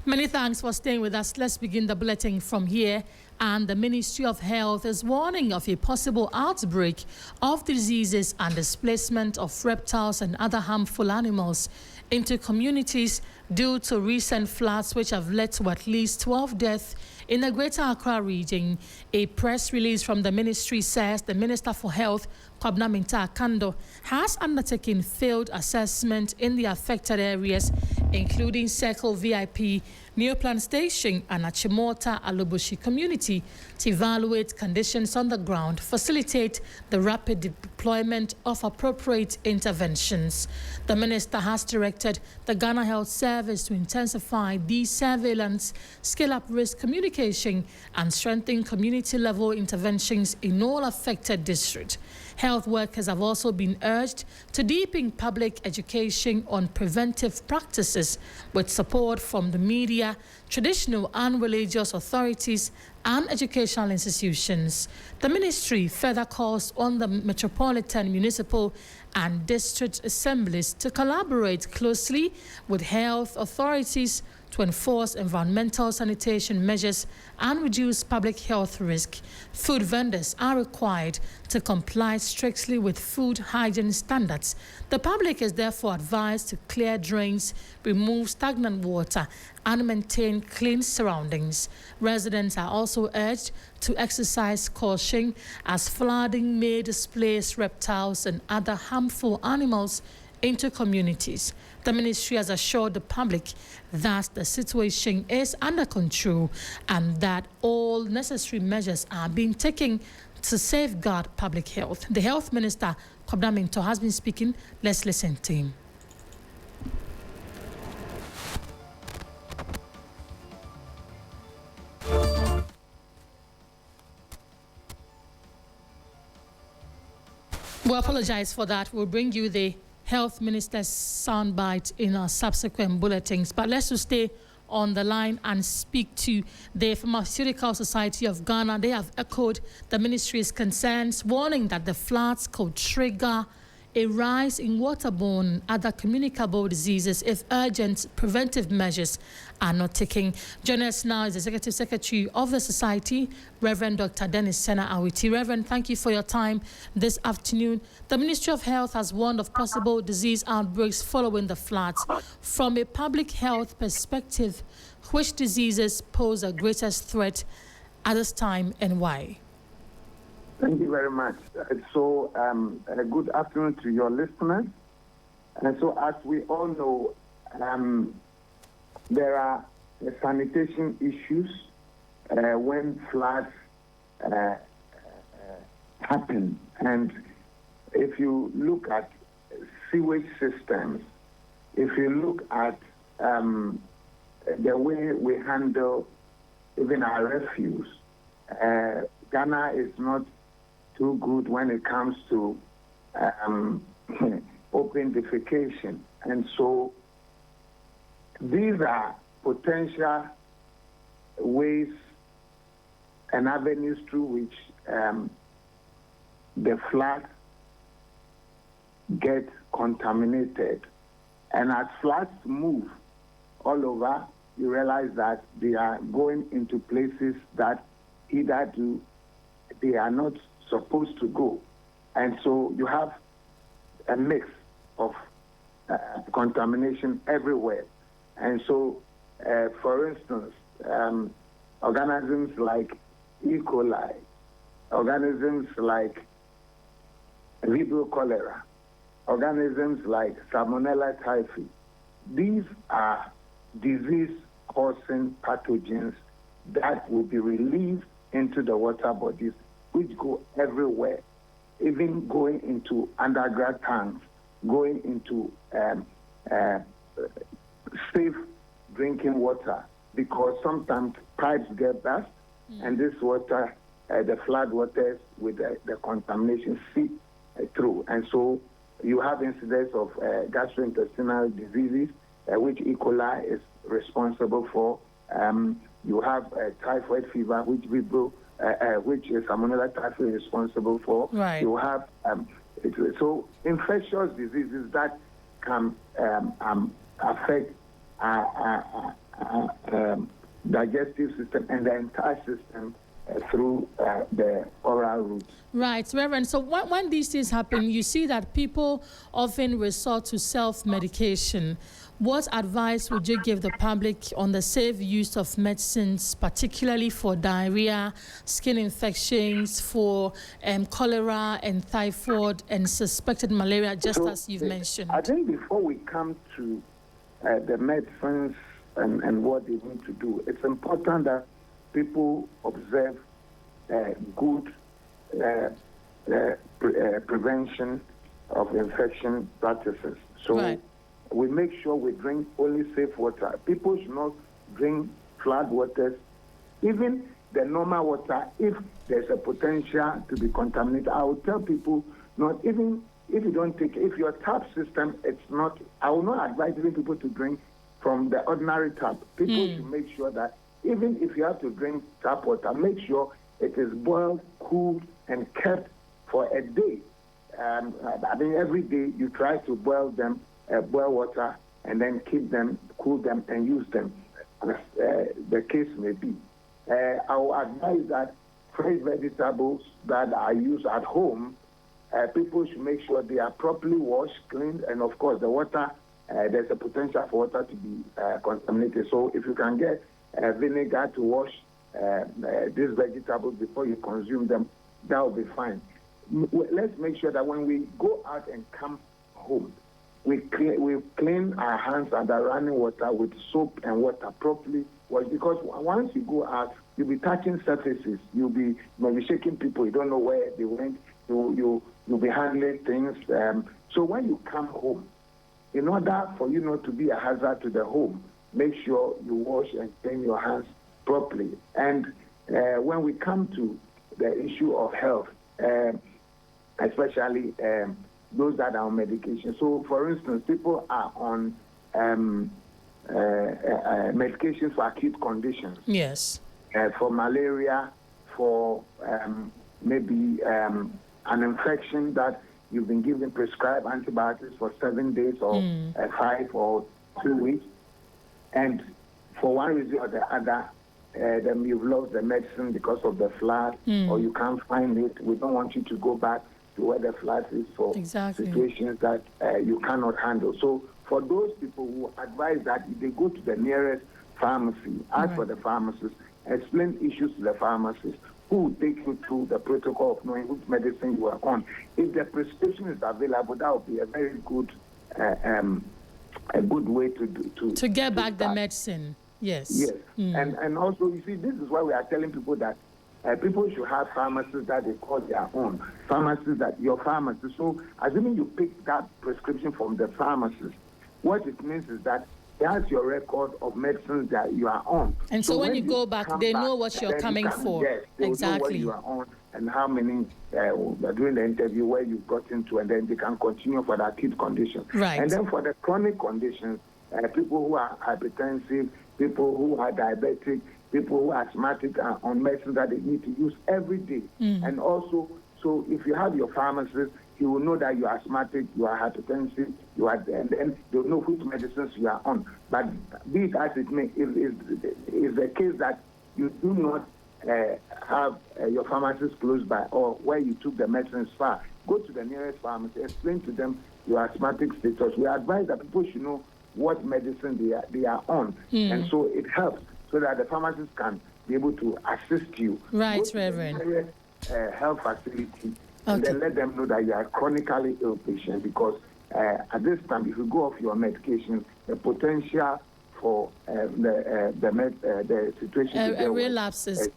Many thanks for staying with us. Let's begin the bulletin from here. And the Ministry of Health is warning of a possible outbreak of diseases and displacement of reptiles and other harmful animals into communities due to recent floods which have led to at least 12 deaths in the Greater Accra Region. A press release from the ministry says the Minister for Health, Kwabena Kando, has undertaken field assessment in the affected areas, including Circle VIP, Neoplan Station and Achimota Aloboshi community, to evaluate conditions on the ground, facilitate the rapid deployment of appropriate interventions. The minister has directed the Ghana Health Service to intensify these surveillance, scale up risk communication, and strengthen community-level interventions in all affected districts. Health workers have also been urged to deepen public education on preventive practices with support from the media, traditional and religious authorities, and educational institutions. The ministry further calls on the metropolitan, municipal, and district assemblies to collaborate closely with health authorities to enforce environmental sanitation measures and reduce public health risk. Food vendors are required to comply strictly with food hygiene standards. The public is therefore advised to clear drains, remove stagnant water, and maintain clean surroundings. Residents are also urged to exercise caution as flooding may displace reptiles and other harmful animals into communities. The ministry has assured the public that the situation is under control and that all necessary measures are being taken to safeguard public health. The Health Minister, Kwabena, has been speaking. Let's listen to him. We apologize for that. We'll bring you the Health Minister's soundbite in our subsequent bulletins. But let's just stay on the line and speak to the Pharmaceutical Society of Ghana. They have echoed the ministry's concerns, warning that the floods could trigger a rise in waterborne other communicable diseases if urgent preventive measures are not taken. Joining us now is the Executive Secretary of the Society, Reverend Dr. Dennis Sena Awiti. Reverend, thank you for your time this afternoon. The Ministry of Health has warned of possible disease outbreaks following the floods. From a public health perspective, which diseases pose the greatest threat at this time and why? Thank you very much. So, a good afternoon to your listeners. And so, as we all know, there are sanitation issues when floods happen. And if you look at sewage systems, if you look at the way we handle even our refuse, Ghana is not too good when it comes to open defecation. And so these are potential ways and avenues through which the floods get contaminated. And as floods move all over, you realize that they are going into places that either they are not supposed to go. And so you have a mix of contamination everywhere. And so, for instance, organisms like E. coli, organisms like Vibrio cholera, organisms like Salmonella typhi, these are disease-causing pathogens that will be released into the water bodies, which go everywhere, even going into underground tanks, going into safe drinking water, because sometimes pipes get burst, and this water, the flood waters with the contamination seep through. And so you have incidents of gastrointestinal diseases, which E. coli is responsible for. You have typhoid fever, which is Salmonella typhi is responsible for. Right. You have so infectious diseases that can affect digestive system and the entire system through the oral route. Right, Reverend. So when these things happen, you see that people often resort to self-medication. What advice would you give the public on the safe use of medicines, particularly for diarrhea, skin infections, for cholera and typhoid and suspected malaria, just as you've mentioned? I think before we come to the medicines and what they need to do, it's important that people observe good prevention of infection practices. So we make sure we drink only safe water. People should not drink flood waters, even the normal water, if there's a potential to be contaminated. I will tell people, not even if you don't take, if your tap system, it's not, I will not advise even people to drink from the ordinary tap. People should make sure that even if you have to drink tap water, make sure it is boiled, cooled, and kept for a day. I mean, every day you try to boil them, boil water, and then keep them, cool them, and use them, as the case may be. I will advise that fresh vegetables that are used at home, people should make sure they are properly washed, cleaned, and of course the water, there's a potential for water to be contaminated. So if you can get vinegar to wash these vegetables before you consume them, that will be fine. Let's make sure that when we go out and come home, we clean our hands under running water with soap and water properly. Because once you go out, you'll be touching surfaces. You'll be shaking people. You don't know where they went. You'll be handling things. So when you come home, in order for you not to be a hazard to the home, make sure you wash and clean your hands properly. And when we come to the issue of health, especially those that are on medication. So, for instance, people are on medications for acute conditions. Yes. For malaria, for maybe an infection that you've been given prescribed antibiotics for 7 days or 5 or 2 weeks. And for one reason or the other, then you've lost the medicine because of the flood, or you can't find it. We don't want you to go back to where the flood is for situations that you cannot handle. So for those people who advise that if they go to the nearest pharmacy, ask for the pharmacist, explain issues to the pharmacist, who will take you through the protocol of knowing which medicine you are on. If the prescription is available, that would be a very good a good way to get back the medicine. Yes. Yes. And also, you see, this is why we are telling people that people should have pharmacies that they call their own. Pharmacies that your pharmacist. So, assuming you pick that prescription from the pharmacist, what it means is that that's your record of medicines that you are on. And so when you go back, they know what you're coming for. Yes, they know what you are on and how many during the interview where you got into, and then they can continue for the acute condition. Right. And then for the chronic conditions, people who are hypertensive, people who are diabetic, people who are asthmatic are on medicine that they need to use every day. And also, so if you have your pharmacist, he will know that you are asthmatic, you are hypertensive, and then they'll know which medicines you are on. But be it as it may, is the case that you do not have your pharmacist close by, or where you took the medicines far, go to the nearest pharmacy, explain to them your asthmatic status. We advise that people should know what medicine they are on, and so it helps so that the pharmacist can be able to assist you. Right, Reverend. Health facility, and then let them know that you are a chronically ill patient, because at this time, if you go off your medication, the potential for the situation a relapse is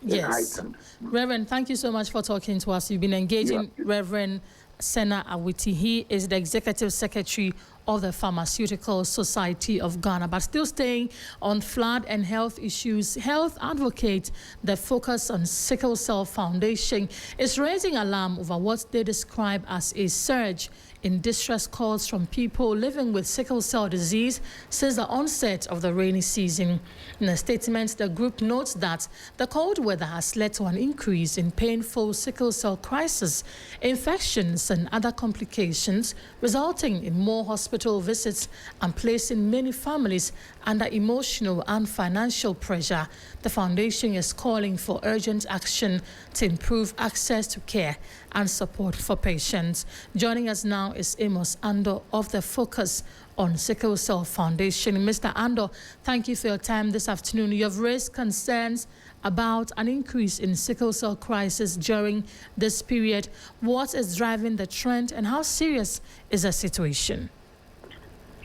heightened. Reverend, thank you so much for talking to us. You've been engaging Reverend Sena Awiti. He is the Executive Secretary of the Pharmaceutical Society of Ghana. But still staying on flood and health issues, health advocates that focus on Sickle Cell Foundation is raising alarm over what they describe as a surge in distress calls from people living with sickle cell disease since the onset of the rainy season. In a statement, the group notes that the cold weather has led to an increase in painful sickle cell crisis, infections, and other complications, resulting in more hospital hospital visits and placing many families under emotional and financial pressure. The foundation is calling for urgent action to improve access to care and support for patients. Joining us now is Amos Ando of the Focus on Sickle Cell Foundation. Mr. Ando, thank you for your time this afternoon. You have raised concerns about an increase in sickle cell crisis during this period. What is driving the trend and how serious is the situation?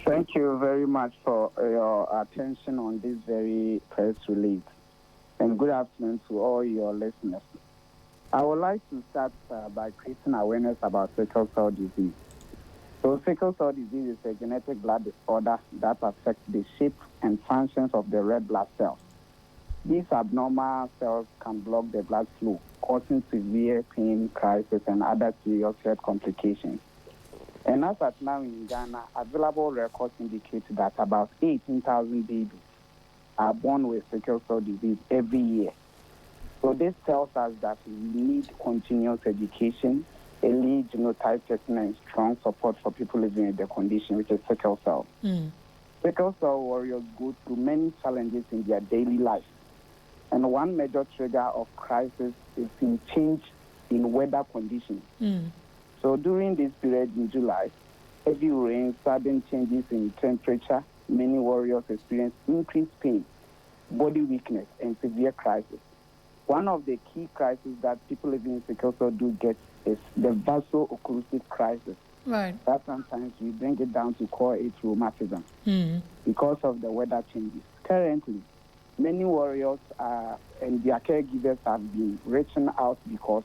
Thank you very much for your attention on this very press release. And good afternoon to all your listeners. I would like to start by creating awareness about sickle cell disease. So sickle cell disease is a genetic blood disorder that affects the shape and functions of the red blood cells. These abnormal cells can block the blood flow, causing severe pain, crisis, and other serious health complications. And as at now in Ghana, available records indicate that about 18,000 babies are born with sickle cell disease every year. So this tells us that we need continuous education, early genotype testing, and strong support for people living with the condition, which is sickle cell. Sickle cell warriors go through many challenges in their daily life. And one major trigger of crisis is in change in weather conditions. So during this period in July, heavy rain, sudden changes in temperature, many warriors experience increased pain, body weakness, and severe crisis. One of the key crises that people living in sickle cell do get is the vaso-occlusive crisis. Right. That sometimes we bring it down to call it rheumatism because of the weather changes. Currently, many warriors and their caregivers have been reaching out because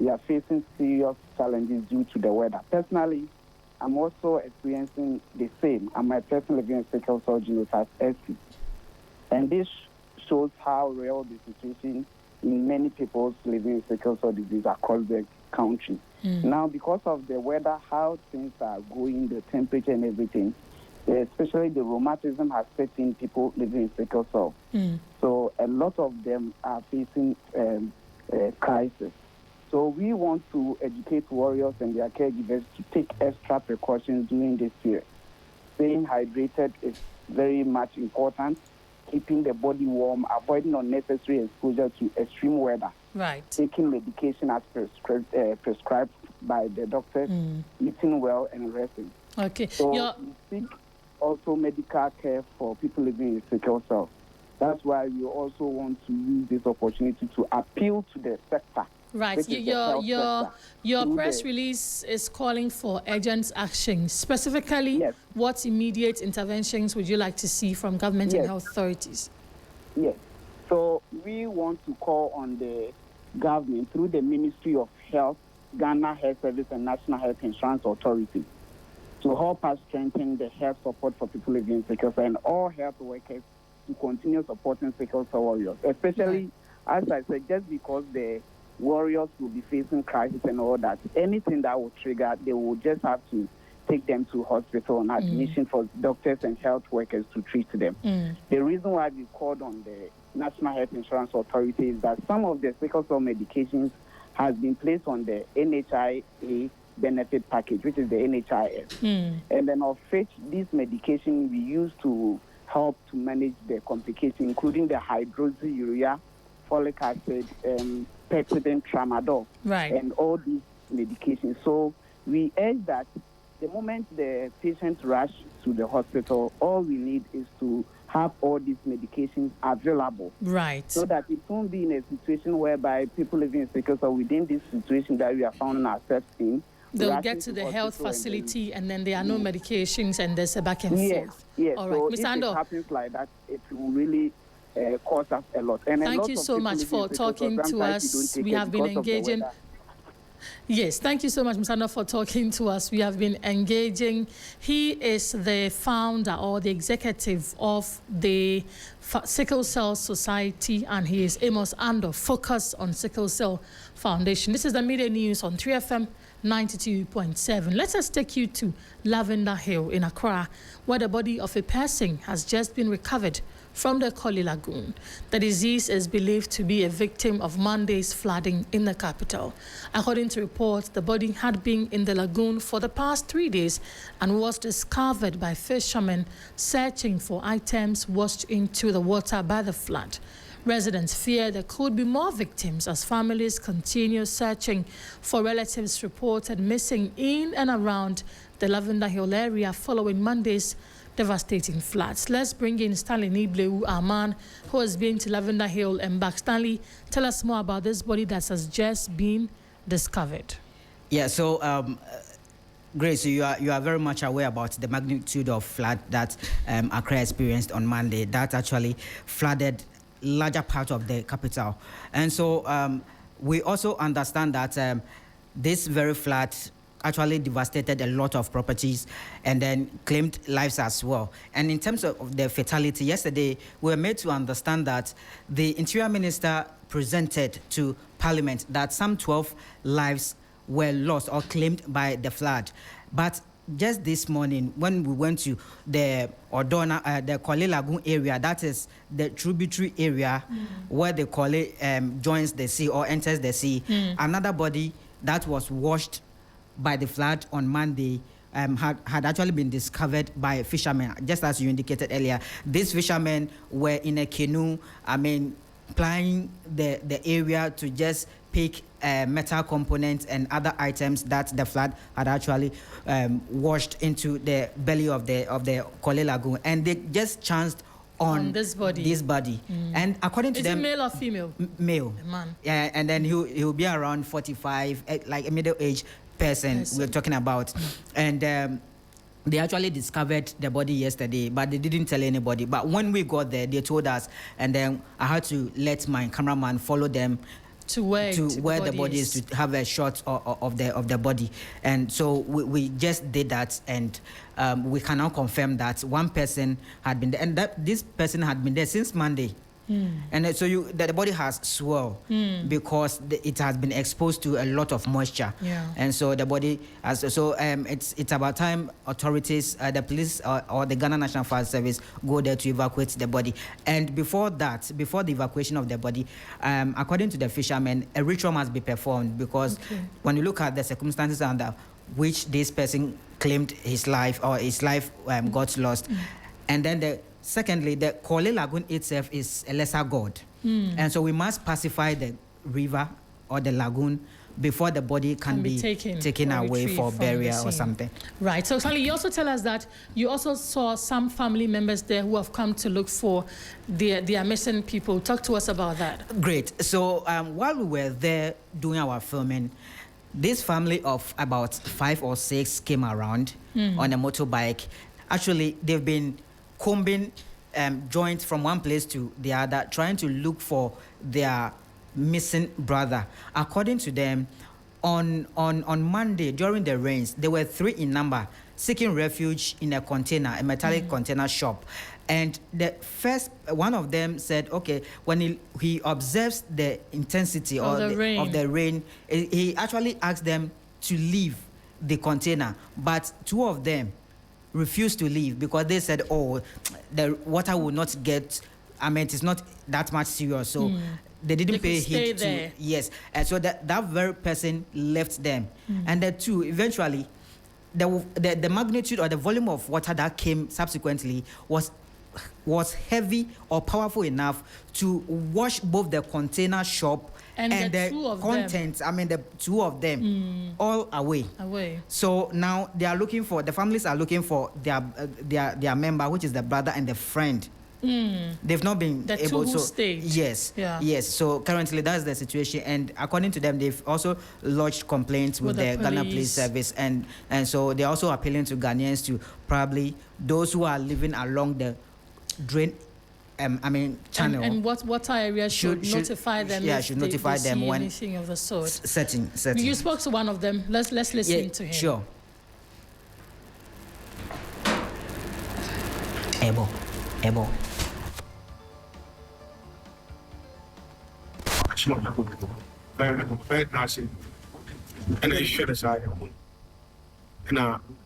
they are facing serious challenges due to the weather. Personally, I'm also experiencing the same. I'm a person living in sickle cell genotype SC. And this shows how real the situation in many people living with sickle cell disease across the country. Now, because of the weather, how things are going, the temperature and everything, especially the rheumatism has set in people living in sickle cell. So a lot of them are facing crisis. So we want to educate warriors and their caregivers to take extra precautions during this period. Staying hydrated is very much important. Keeping the body warm, avoiding unnecessary exposure to extreme weather. Right. Taking medication as prescribed by the doctor, eating well and resting. Okay. So we seek also medical care for people living with sickle cell. That's why we also want to use this opportunity to appeal to the sector. Right. Your press release is calling for urgent action. Specifically, what immediate interventions would you like to see from government and health authorities? Yes. So we want to call on the government through the Ministry of Health, Ghana Health Service, and National Health Insurance Authority to help us strengthen the health support for people living with sickle cell and all health workers to continue supporting sickle cell warriors, especially, as I said, just because the warriors will be facing crisis and all that. Anything that will trigger, they will just have to take them to hospital on admission for doctors and health workers to treat them. The reason why we called on the National Health Insurance Authority is that some of the sickle cell medications has been placed on the NHIA benefit package, which is the NHIS. And then of which this medication we use to help to manage the complications, including the hydroxyurea, folic acid, peptidine, tramadol, and all these medications. So we urge that the moment the patient rush to the hospital, all we need is to have all these medications available. Right. So that it won't be in a situation whereby people living in sickle cell within this situation that we are found ourselves in. They'll get to the health facility and then there are no medications and there's a back and forth. Yes. All right. So Mr. if Ando, it happens like that, it will really cost us a lot. And thank you so much for talking to us. We have been engaging. Yes, thank you so much, Mr. Ando, for talking to us. We have been engaging. He is the founder or the executive of the Sickle Cell Society, and he is Amos Ando, Focus on Sickle Cell Foundation. This is the Midday News on 3FM 92.7. Let us take you to Lavender Hill in Accra, where the body of a person has just been recovered from the Korle Lagoon. The disease is believed to be a victim of Monday's flooding in the capital. According to reports, the body had been in the lagoon for the past 3 days and was discovered by fishermen searching for items washed into the water by the flood. Residents fear there could be more victims as families continue searching for relatives reported missing in and around the Lavender Hill area following Monday's devastating floods. Let's bring in Stanley Nibleu, our man who has been to Lavender Hill and back. Stanley, tell us more about this body that has just been discovered. Yeah, so Grace, you are very much aware about the magnitude of flood that Accra experienced on Monday. That actually flooded larger part of the capital. And so we also understand that this very flood actually devastated a lot of properties and then claimed lives as well. And in terms of the fatality, yesterday we were made to understand that the Interior Minister presented to Parliament that some 12 lives were lost or claimed by the flood. But just this morning, when we went to the Odona, the Korle Lagoon area, that is the tributary area where the Korle joins the sea or enters the sea, another body that was washed by the flood on Monday had actually been discovered by fishermen, just as you indicated earlier. These fishermen were in a canoe, plying the area to just pick metal components and other items that the flood had actually washed into the belly of the Korle Lagoon, and they just chanced on this body. And according to them, is it male or female? Male. A man. Yeah, and then he'll be around 45, like a middle-aged person we're talking about. And they actually discovered the body yesterday, but they didn't tell anybody. But when we got there, they told us, and then I had to let my cameraman follow them to where the body is, to have a shot of the body. And so we just did that, and we can now confirm that one person had been there, and that this person had been there since Monday. And so the body has swelled because it has been exposed to a lot of moisture. And so the body has, it's about time authorities, the police or the Ghana National Fire Service go there to evacuate the body. And before the evacuation of the body, according to the fishermen, a ritual must be performed because when you look at the circumstances under which this person claimed his life or his life got lost, and then secondly, the Korle Lagoon itself is a lesser god. And so we must pacify the river or the lagoon before the body can be taken away for burial or something. Right. So, Stanley, you also tell us that you also saw some family members there who have come to look for their missing people. Talk to us about that. Great. So while we were there doing our filming, this family of about 5 or 6 came around on a motorbike. Actually, they've been combing joints from one place to the other, trying to look for their missing brother. According to them, on Monday, during the rains, there were 3 in number seeking refuge in a container, a metallic container shop. And the first one of them said, okay, when he observes the intensity of the rain, he actually asked them to leave the container, but 2 of them refused to leave because they said, oh, the water will not get, it's not that much serious. So they didn't pay heed to. Yes. And so that very person left them. And the 2, eventually, the magnitude or the volume of water that came subsequently was heavy or powerful enough to wash both the container shop and the contents, the 2 of them, all away. So now the families are looking for their member, which is the brother and the friend. They've not been able to stay. Yes. So currently that's the situation, and according to them, they've also lodged complaints with the Ghana Police Service, and so they're also appealing to Ghanaians to probably those who are living along the drain channel. And what areas should notify them? Yeah, should notify them when anything of the sort. Setting. You spoke to one of them. Let's listen to him. Sure. Ebo. Very nice. and I share the side. And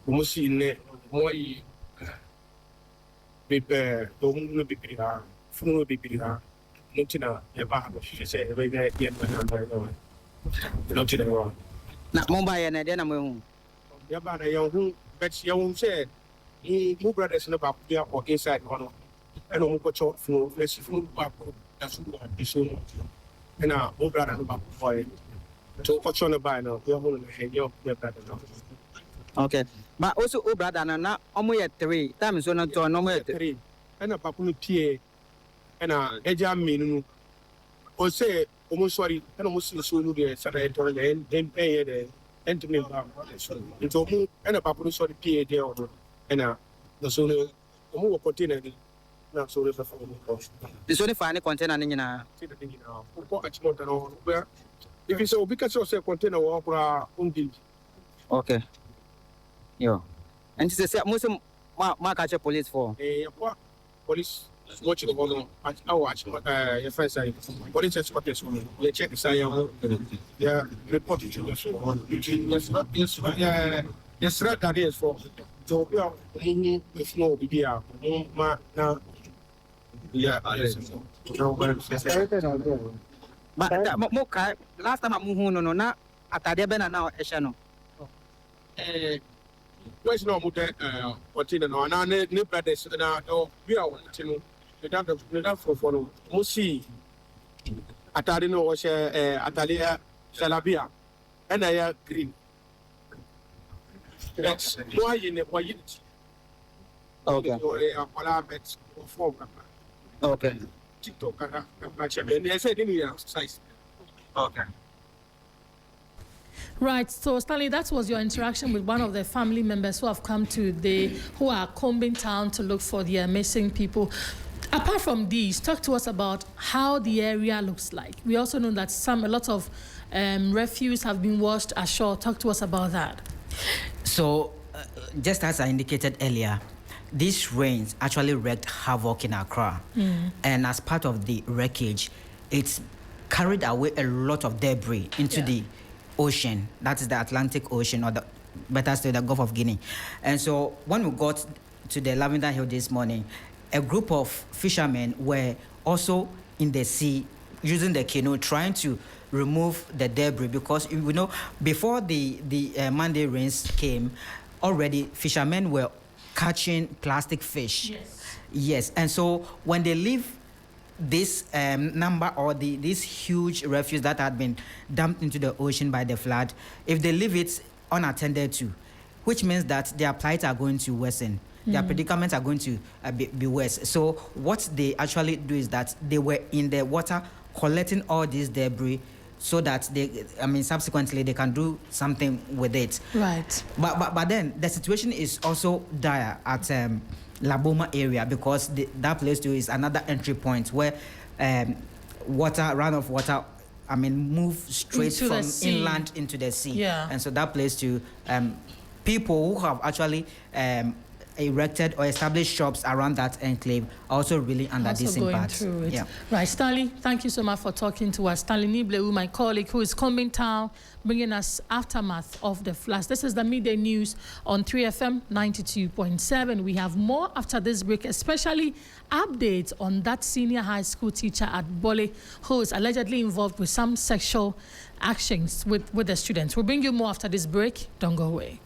almost in the more prepare, don't be clear, full be clear. Nothing about she said, very good, not in the world. Na mobile na dia na mo. Yabana young, but young said, two brothers in the back there or inside one. And on got short from let's see from back. That's what I say. And our brother back for it. So what's on the buy now? We're holding the head, your brother. Okay. But also o brother na omo ye 3. Time so na to no mo ye 3. And a papu pie and eja menu. Or say almost sorry, and almost so no there, Saturday and then pay the end to me back. It's almost and a papu sorry pie there and the sooner more container. Not so for This only find container ni nyina. If it's so because of a container or Okay. Yo. And she say most ma catch police for. Police watching the one I watch your first side. Police escorts me. They check the side. Yeah, report it to us. Yes, right that is for so we are if no be there. Now yeah, But mo kai last time mo hu no na atade be na ehye no. Where's no more container no na ne brothers na we are watching the data for musi atade no was atade salabia and I green. That's why in the unit. Okay. Okay. TikTok and I said in size. Okay. Right, so Stanley, that was your interaction with one of the family members who have come who are combing town to look for the missing people. Apart from these, talk to us about how the area looks like. We also know that a lot of refuse have been washed ashore. Talk to us about that. So, just as I indicated earlier, these rains actually wreaked havoc in Accra. And as part of the wreckage, it's carried away a lot of debris into the ocean. That is the Atlantic Ocean, or the better still, the Gulf of Guinea. And so when we got to the Lavender Hill this morning, a group of fishermen were also in the sea using the canoe trying to remove the debris, because you know before the Monday rains came, already fishermen were catching plastic fish. Yes. And so when they leave this number or this huge refuse that had been dumped into the ocean by the flood, if they leave it unattended to, which means that their plight are going to worsen. Their predicaments are going to be worse. So what they actually do is that they were in the water collecting all this debris so that subsequently they can do something with it. Right. But then the situation is also dire at Laboma area, because that place too is another entry point where runoff water move straight into from inland into the sea. Yeah. And so that place too, people who have actually erected or established shops around that enclave are also really under also this going impact. Through it. Yeah. Right, Stanley, thank you so much for talking to us. Stanley Niblewu, my colleague, who is coming town, bringing us aftermath of the floods. This is the Midday News on 3FM 92.7. We have more after this break, especially updates on that senior high school teacher at Bole who is allegedly involved with some sexual actions with the students. We'll bring you more after this break. Don't go away.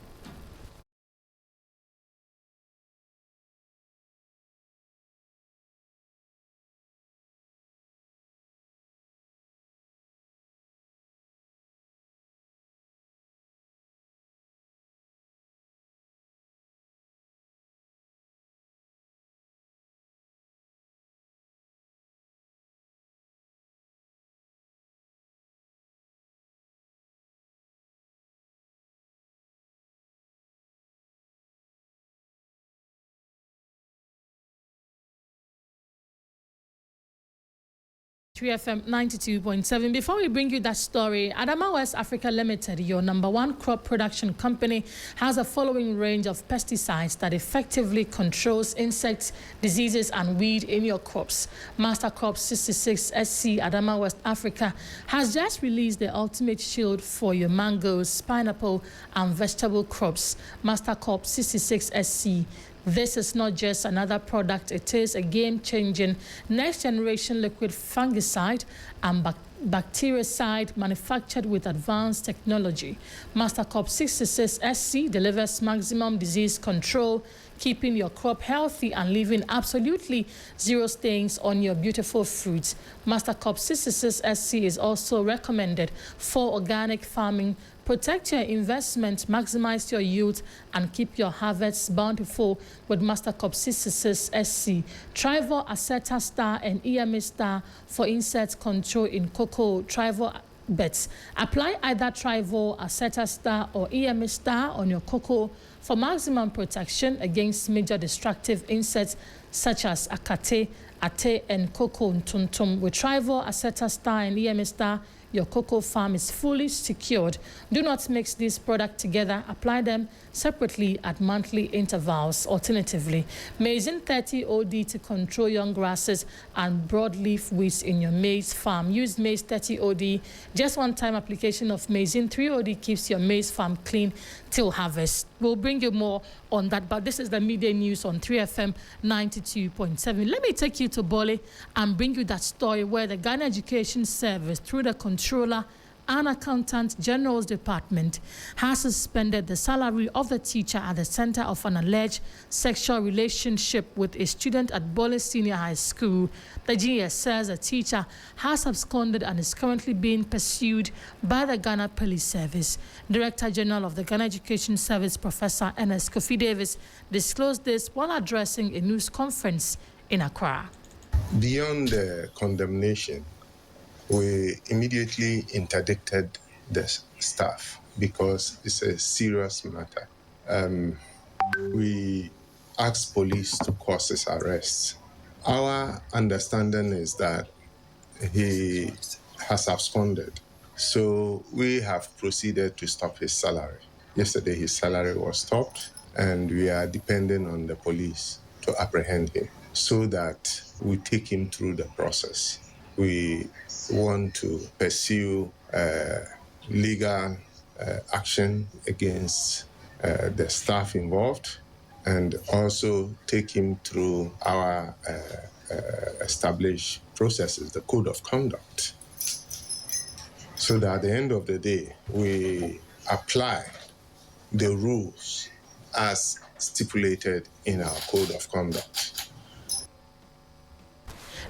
3FM 92.7. Before we bring you that story, Adama West Africa Limited, your #1 crop production company, has a following range of pesticides that effectively controls insects, diseases, and weed in your crops. Master Crop 66 SC Adama West Africa has just released the ultimate shield for your mangoes, pineapple, and vegetable crops. Master Crop 66 SC. This is not just another product, it is a game-changing next-generation liquid fungicide and bactericide manufactured with advanced technology. Master Crop 66 SC delivers maximum disease control, keeping your crop healthy and leaving absolutely zero stains on your beautiful fruits. Master Crop 66 SC is also recommended for organic farming. Protect your investment, maximize your yield, and keep your harvests bountiful with Master Crop 66 SC. Trivor Aceta Star and EMA Star for insect control in cocoa. Trivor beds. Apply either Trivor Aceta Star or EMA Star on your cocoa for maximum protection against major destructive insects such as akate, ate, and cocoa tuntum. With Trivor Aceta Star and EMA Star, your cocoa farm is fully secured. Do not mix these products together. Apply them separately at monthly intervals. Alternatively, Mazin 30 OD to control young grasses and broadleaf weeds in your maize farm. Use Maize 30 OD. Just one-time application of Mazin 3 OD keeps your maize farm clean till harvest. We'll bring you more on that, but this is the midday news on 3FM 92.7. Let me take you to Bole and bring you that story where the Ghana Education Service, through the Controller and Accountant General's Department, has suspended the salary of the teacher at the center of an alleged sexual relationship with a student at Bole Senior High School. The GS says the teacher has absconded and is currently being pursued by the Ghana Police Service. Director General of the Ghana Education Service, Professor Ernest Kofi Davis, disclosed this while addressing a news conference in Accra. Beyond the condemnation, we immediately interdicted the staff because it's a serious matter. We asked police to cause his arrest. Our understanding is that he has absconded, so we have proceeded to stop his salary. Yesterday, his salary was stopped, and we are depending on the police to apprehend him so that we take him through the process. We want to pursue legal action against the staff involved and also take him through our established processes, the code of conduct, so that at the end of the day, we apply the rules as stipulated in our code of conduct.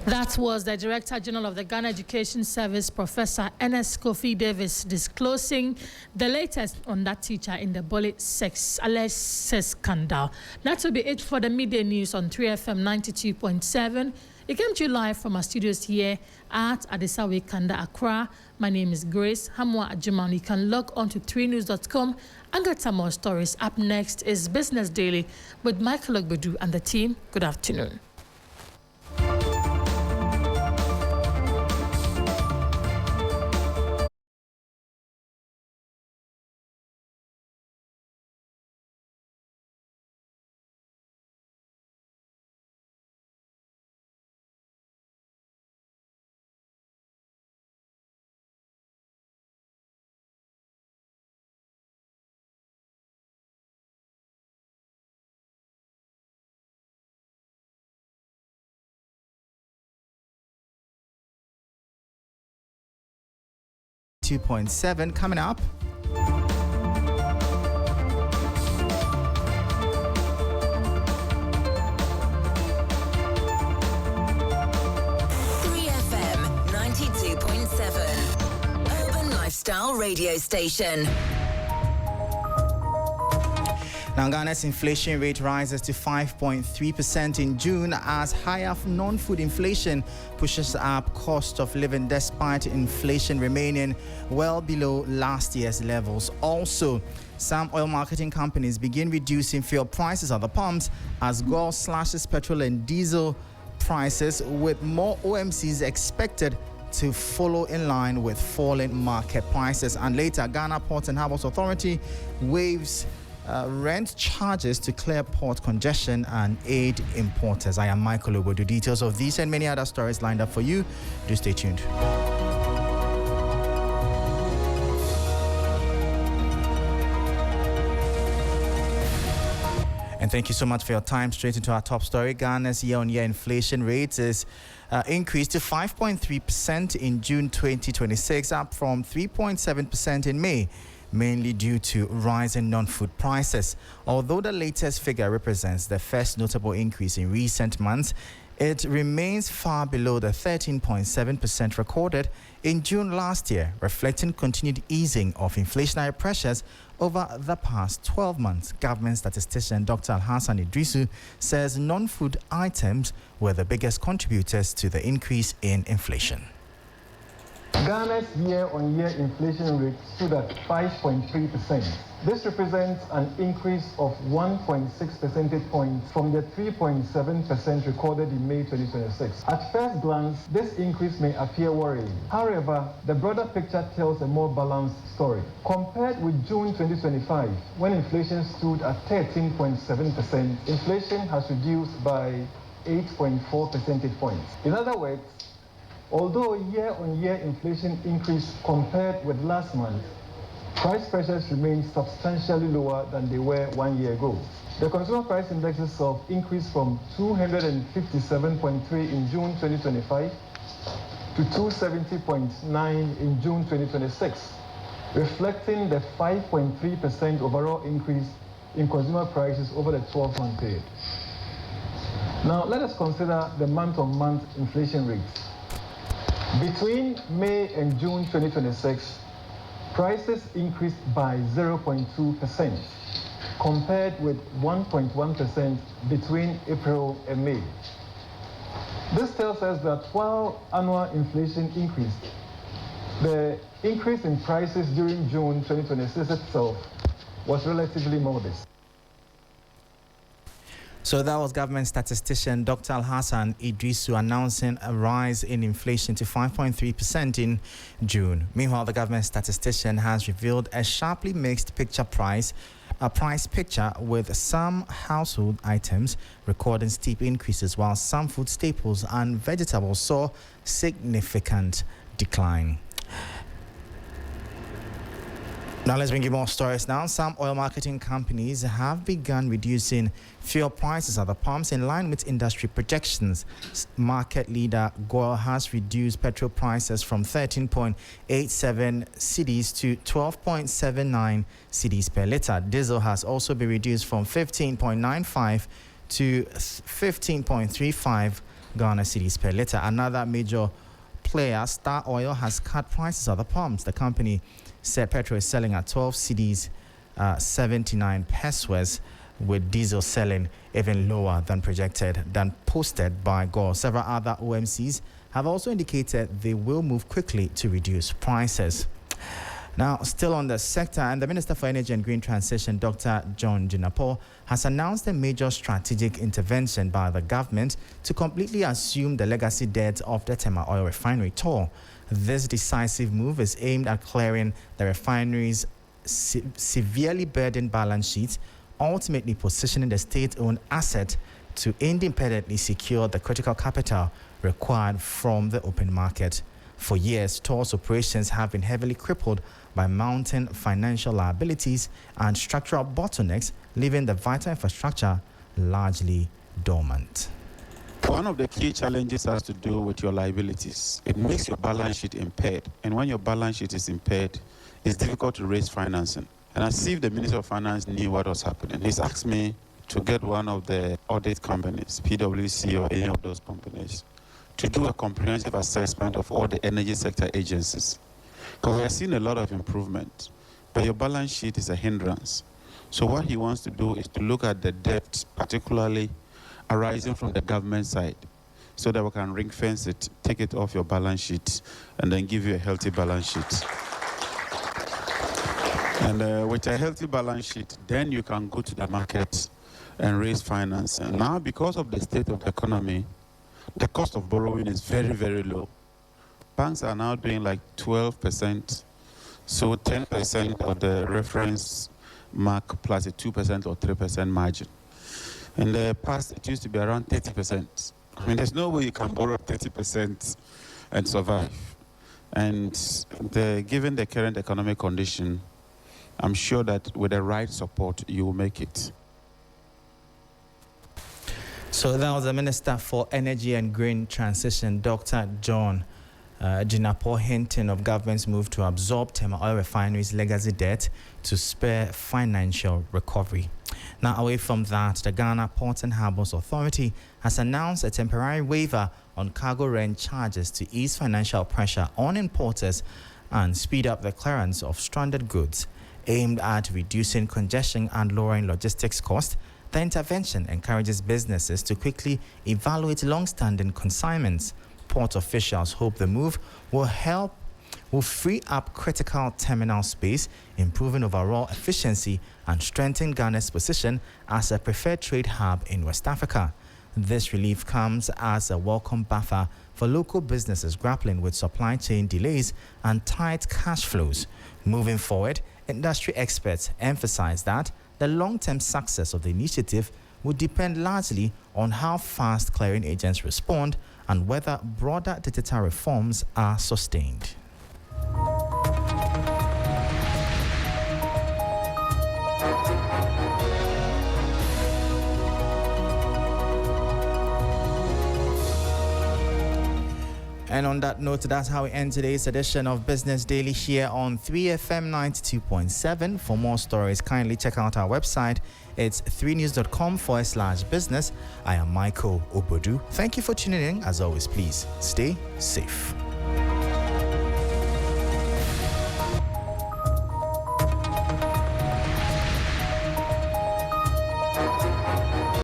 That was the Director General of the Ghana Education Service, Professor Ernest Kofi Davis, disclosing the latest on that teacher in the Bole alleged sex scandal. That will be it for the midday news on 3FM 92.7. It came to you live from our studios here at Adesawe Kanda, Accra. My name is Grace Hammoah Agyemang. You can log on to 3news.com and get some more stories. Up next is Business Daily with Michael Ogbedu and the team. Good afternoon. .7 coming up. Lifestyle radio station. Now, Ghana's inflation rate rises to 5.3% in June as higher non-food inflation pushes up cost of living despite inflation remaining well below last year's levels. Also, some oil marketing companies begin reducing fuel prices at the pumps as GOL slashes petrol and diesel prices, with more OMCs expected to follow in line with falling market prices. And later, Ghana Ports and Harbours Authority waives rent charges to clear port congestion and aid importers. I am Michael Obodo. Details of these and many other stories lined up for you. Do stay tuned. And thank you so much for your time. Straight into our top story. Ghana's year-on-year inflation rate is increased to 5.3% in June 2026, up from 3.7% in May, mainly due to rising non-food prices. Although the latest figure represents the first notable increase in recent months, it remains far below the 13.7% recorded in June last year, reflecting continued easing of inflationary pressures over the past 12 months. Government statistician Dr. Alhassan Idrisu says non-food items were the biggest contributors to the increase in inflation. Ghana's year-on-year inflation rate stood at 5.3%. This represents an increase of 1.6 percentage points from the 3.7% recorded in May 2026. At first glance, this increase may appear worrying. However, the broader picture tells a more balanced story. Compared with June 2025, when inflation stood at 13.7%, inflation has reduced by 8.4 percentage points. In other words, although year-on-year inflation increased compared with last month, price pressures remain substantially lower than they were 1 year ago. The consumer price indexes have increased from 257.3 in June 2025 to 270.9 in June 2026, reflecting the 5.3% overall increase in consumer prices over the 12-month period. Now, let us consider the month-on-month inflation rates. Between May and June 2026, prices increased by 0.2%, compared with 1.1% between April and May. This tells us that while annual inflation increased, the increase in prices during June 2026 itself was relatively modest. So that was government statistician Dr. Alhassan Idrisu announcing a rise in inflation to 5.3% in June. Meanwhile, the government statistician has revealed a sharply mixed price picture, with some household items recording steep increases, while some food staples and vegetables saw significant decline. Now let's bring you more stories now. Some oil marketing companies have begun reducing fuel prices at the pumps in line with industry projections. Market leader GOIL has reduced petrol prices from 13.87 cedis to 12.79 cedis per litre. Diesel has also been reduced from 15.95 to 15.35 Ghana cedis per litre. Another major player, Star Oil, has cut prices at the pumps. The company said petrol is selling at 12 cedis, 79 pesos, with diesel selling even lower than posted by GOIL. Several other OMCs have also indicated they will move quickly to reduce prices. Now, still on the sector, and the Minister for Energy and Green Transition, Dr. John Jinapor, has announced a major strategic intervention by the government to completely assume the legacy debt of the Tema Oil Refinery toll. This decisive move is aimed at clearing the refinery's severely burdened balance sheet, ultimately positioning the state-owned asset to independently secure the critical capital required from the open market. For years, toll's operations have been heavily crippled by mounting financial liabilities and structural bottlenecks, leaving the vital infrastructure largely dormant. One of the key challenges has to do with your liabilities. It makes your balance sheet impaired. And when your balance sheet is impaired, it's difficult to raise financing. And as if the Minister of Finance knew what was happening, he's asked me to get one of the audit companies, PwC or any of those companies, to do a comprehensive assessment of all the energy sector agencies. Because we are seeing a lot of improvement, but your balance sheet is a hindrance. So what he wants to do is to look at the debt, particularly arising from the government side, so that we can ring fence it, take it off your balance sheet, and then give you a healthy balance sheet. And with a healthy balance sheet, then you can go to the market and raise finance. And now, because of the state of the economy, the cost of borrowing is very, very low. banks are now doing like 12%, so 10% of the reference mark plus a 2% or 3% margin. In the past, it used to be around 30%. I mean, there's no way you can borrow 30% and survive. And given the current economic condition, I'm sure that with the right support, you will make it. So that was the Minister for Energy and Green Transition, Dr. John Jinapor, hinting of government's move to absorb thermal oil refineries' legacy debt to spur financial recovery. Now, away from that, the Ghana Ports and Harbours Authority has announced a temporary waiver on cargo rent charges to ease financial pressure on importers and speed up the clearance of stranded goods. Aimed at reducing congestion and lowering logistics costs, the intervention encourages businesses to quickly evaluate long-standing consignments. Port officials hope the move will free up critical terminal space, improving overall efficiency and strengthen Ghana's position as a preferred trade hub in West Africa. This relief comes as a welcome buffer for local businesses grappling with supply chain delays and tight cash flows. Moving forward, industry experts emphasize that the long-term success of the initiative would depend largely on how fast clearing agents respond and whether broader digital reforms are sustained. And on that note, that's how we end today's edition of Business Daily here on 3FM 92.7. For more stories, kindly check out our website. It's 3news.com/business. I am Michael Obodu. Thank you for tuning in. As always, please stay safe.